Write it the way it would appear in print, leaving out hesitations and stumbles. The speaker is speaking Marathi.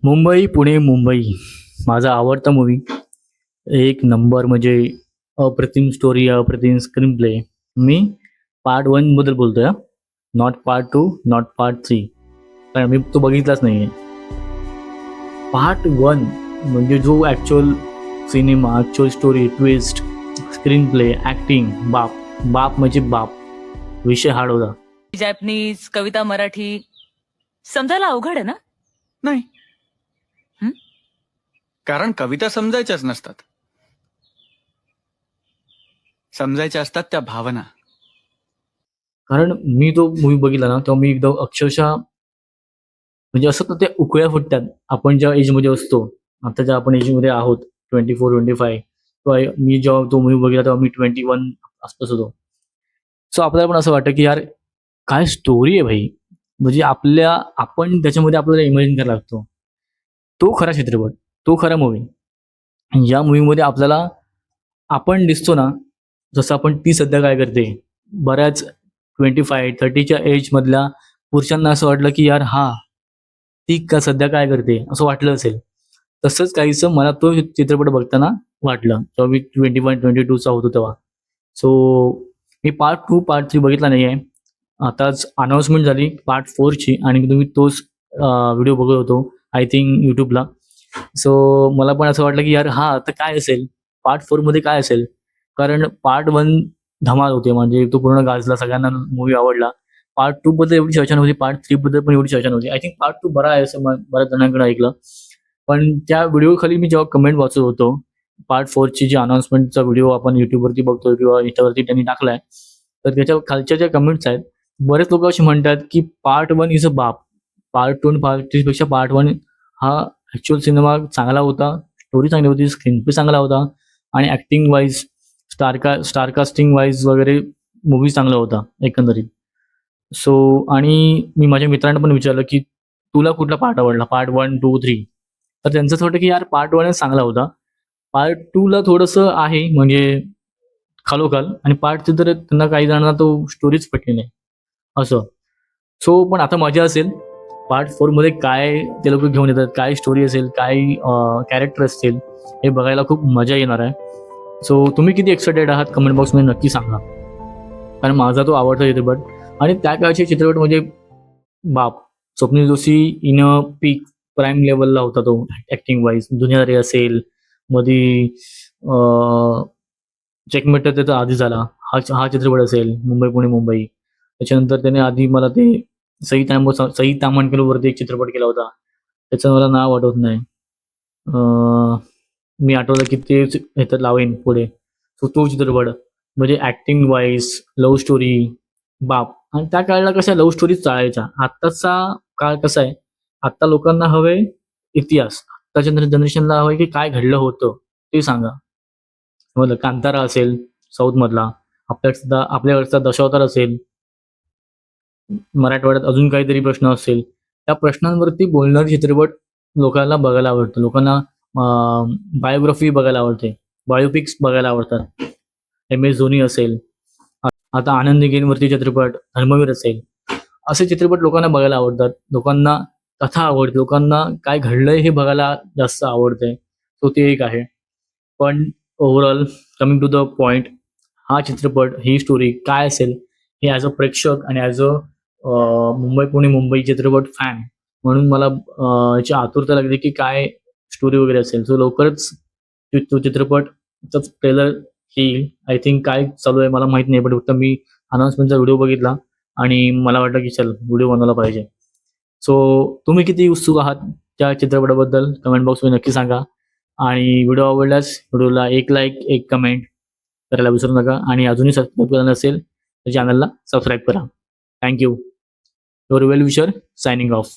मुंबई पुणे मुंबई माझा आवडता मूवी. एक नंबर म्हणजे अप्रतिम स्टोरी, अप्रतिम स्क्रीन प्ले. मी पार्ट वन बद्दल बोलतोय, not part two, not part three, कारण मी तो बघितलाच नाहीये. पार्ट वन म्हणजे जो actual cinema, actual story, twist, screen play, acting, बाप बाप म्हणजे बाप. विषय हार्ड होता. जॅपनीज, कविता मराठी समजायला अवघड आहे ना? नाही. हं? कारण कविता समजायच्याच नसतात. समजायच्या असतात त्या भावना. कारण मी तो मूवी बघितला ना, तेव्हा मी एकदम अक्षरशः म्हणजे असं तर त्या उकळ्या फुटतात. आपण ज्या एजमध्ये असतो, आता ज्या आपण एजमध्ये आहोत, 24-25, किंवा मी जेव्हा तो मूवी बघितला तेव्हा मी 21 आसपास होतो. सो आपल्याला पण असं वाटतं की यार काय स्टोरी आहे भाई. म्हणजे आपण त्याच्यामध्ये आपल्याला इमॅजिन करायला लागतो. तो खरा चित्रपट, तो खरा मूवी. या मूवीमध्ये आपल्याला आपण दिसतो ना, जसं आपण ती सध्या काय करते. बऱ्याच 25-30च्या एजमधल्या पुरुषांना असं वाटलं की यार ती का सध्या काय करते असं वाटलं असेल. तसंच काहीसं मला तो चित्रपट बघताना वाटलं जेव्हा मी 21-22चा होतो तेव्हा. सो मी पार्ट टू पार्ट थ्री बघितला नाही आहे. आताच अनाऊन्समेंट झाली पार्ट फोरची आणि तुम्ही तोच व्हिडिओ बघत होतो आय थिंक यूट्यूबला. सो मला पण असं वाटलं की यार तर काय असेल पार्ट फोरमध्ये काय असेल. कारण पार्ट वन धमाल होते, म्हणजे तो पूर्ण गाजला, सगळ्यांना मूवी आवडला. पार्ट टू बद्दल एवढी चर्चा नव्हती, पार्ट थ्री बद्दल पण एवढी चर्चा नव्हती. आय थिंक पार्ट टू बरा आहे असं बऱ्याच जणांकडे ऐकलं. पण त्या व्हिडिओ खाली मी जेव्हा कमेंट वाचत होतो, पार्ट फोरची जी अनाउन्समेंटचा व्हिडिओ आपण युट्यूबवरती बघतो किंवा इंस्टावरती त्यांनी टाकलाय, तर त्याच्या खालच्या ज्या कमेंट्स आहेत, बरेच लोक असे म्हणतात की पार्ट वन इज अ बाप. पार्ट टू आणि पार्ट थ्री पेक्षा पार्ट वन हा ऍक्च्युअल सिनेमा चांगला होता, स्टोरी चांगली होती, स्क्रीन प्ले चांगला होता आणि ऍक्टिंग वाईज स्टारकास्टिंग वाईज वगैरे मूवी चांगला होता एकंदरीत. सो आणि मी माझ्या मित्रांना पण विचारलं की तुला कुठला पार्ट आवडला, पार्ट वन टू थ्री. तर त्यांचं असं वाटतं की यार पार्ट वनच चांगला होता. पार्ट टूला थोडंसं आहे म्हणजे खालोखाल, आणि पार्ट थ्री तर त्यांना काही जणांना तो स्टोरीच पटली नाही असं. सो पण आता मजा असेल पार्ट फोरमध्ये काय ते लोक घेऊन येतात, काय स्टोरी असेल, काय कॅरेक्टर असतील, हे बघायला खूप मजा येणार आहे. सो तुम्ही किती एक्सायटेड आहात कमेंट बॉक्समध्ये नक्की सांगा. कारण माझा तो आवडता चित्रपट आणि त्या काळचे चित्रपट म्हणजे बाप. Swapnil Joshi in a peak prime लेवलला होता तो ऍक्टिंग वाईज. दुनियादारी असेल, मधी चेकमेट त्याचा आधी झाला, हा चित्रपट असेल, मुंबई पुणे मुंबई. त्याच्यानंतर त्याने आधी मला ते सई तामणकर वरती एक चित्रपट केला होता, त्याचं मला नाव आठवत नाही. मी आठवलं की ते ह्याच्यात लावेन पुढे. सो तो चित्रपट म्हणजे ऍक्टिंग वाईज, लव्ह स्टोरी, बाप. आणि त्या काळाला कशा लव्ह स्टोरीज चालायच्या. आत्ताचा काळ कसा आहे, आत्ता लोकांना हवे इतिहास, आत्ताच्या जनरेशनला हवंय की काय घडलं होतं ते सांगा. समजलं. कांतारा असेल साऊथ मधला, आपल्याकडचा दशावतार असेल, मराठवाड्यात अजून काहीतरी प्रश्न असेल, त्या प्रश्नांवरती बोलणारे चित्रपट लोकांना बघायला आवडतं. लोकांना बायोग्राफी बघायला आवडते, बायोपिक्स बघायला आवडतात. MS धोनी असेल, आता आनंदी गेमवरती चित्रपट, धर्मवीर असेल, असे चित्रपट लोकांना बघायला आवडतात. लोकांना कथा आवडते, लोकांना काय घडलंय हे बघायला जास्त आवडतंय. तो ते एक आहे. पण overall coming to the point, हा चित्रपट, ही स्टोरी काय असेल हे ॲज अ प्रेक्षक आणि ॲज अ मुंबई पुणे मुंबई चित्रपट फॅन म्हणून मला याची आतुरता लागली की काय स्टोरी वगैरे असेल. सो लवकरच तो चित्रपटचा ट्रेलर येईल. आय थिंक काय चालू आहे मला माहित नाही, पण फक्त मी अनाउन्समेंटचा व्हिडिओ बघितला आणि मला वाटलं की चल व्हिडिओ बनवला पाहिजे. सो तुम्ही किती उत्सुक आहात त्या चित्रपटाबद्दल कमेंट बॉक्समध्ये नक्की सांगा. आणि व्हिडिओ आवडल्यास व्हिडिओला एक लाईक, एक कमेंट करायला विसरू नका. आणि अजूनही सबस्क्राईब केलं नसेल तर चॅनलला सबस्क्राईब करा. Thank you. Your well wisher signing off.